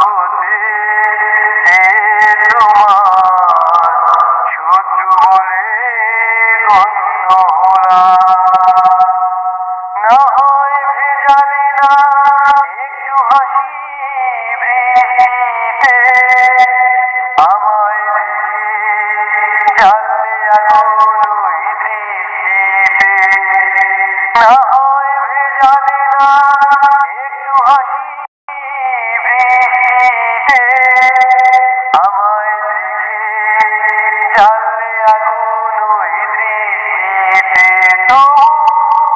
হতে যে তোমার শত্রু বলে গণ্য হলাম। না হয় ভেজালে না একটু হাসি বৃষ্টিতে, আমায় দেখে জ্বাললে আগুন ওই দৃষ্টিতে। না হয় ভেজালে না একটু হাসি বৃষ্টিতে, আমায় দেখে জ্বাললে আগুন ওই দৃষ্টিতে। তো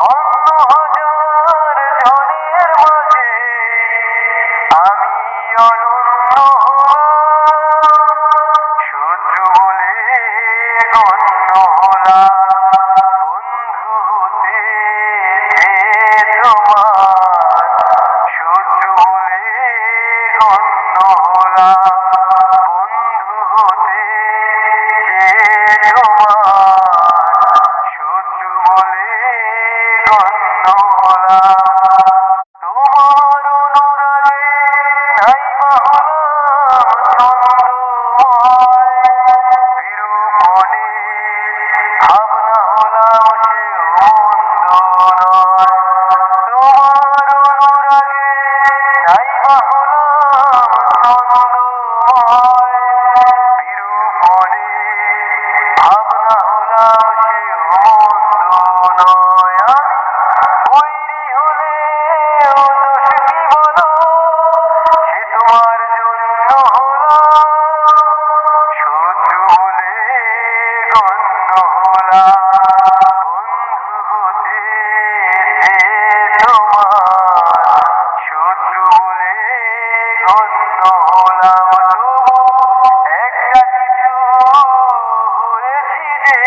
অন্য হাজার জনের মাঝে আমি অনন্য হলাম, শত্রু বলে গণ্য হলাম। বন্ধু হতে যে তোমার শত্রু বলে গণ্য হলাম। বন্ধু হতে যে তোমার শত্রু বলে গণ্য হলাম। তোমার অনুরাগে নাইবা হলাম ছন্দময়, বিরূপণে ভাবনা হলাম সেও মন্দ নয়। তোমার অনুরাগে নাইবা হলাম ছন্দময়, বিরূপণে ভাবনা হলাম সেও মন্দ নয়। আমি বৈরী হলে ও দোষ কি বলো, সে তোমার জন্য হলাম, শত্রু বলে গণ্য হলাম। বন্ধু হতে যে তোমার শত্রু বলে গণ্য হলাম। তবু একটা কিছু হয়েছি যে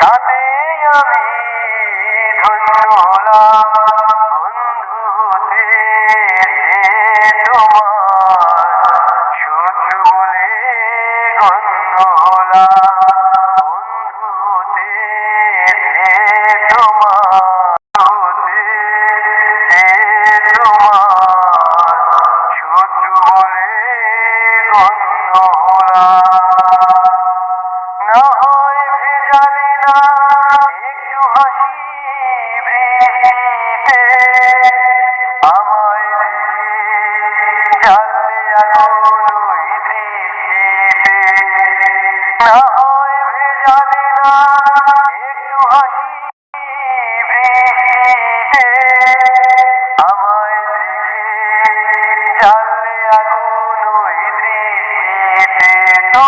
তাতেই আমি ধন্য হলাম। বন্ধু হতে যে তোমার শত্রু বলে গণ্য হলাম। বন্ধু হতে যে তোমার হতে যে তোমার শত্রু বলে গণ্য হলাম। না হয় ভেজালে না একটু হাসি বৃষ্টিতে, আমায় দেখে জ্বাললে আগুন ওই দৃষ্টিতে। না হয় ভেজালে না একটু হাসি বৃষ্টিতে, আমায় দেখে জ্বাললে আগুন ওই দৃষ্টিতে। তো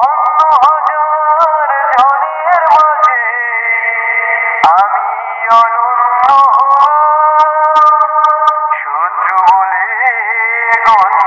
অন্য হাজার জনের মাঝে আমি অনন্য হলাম, শত্রু বলে গণ্য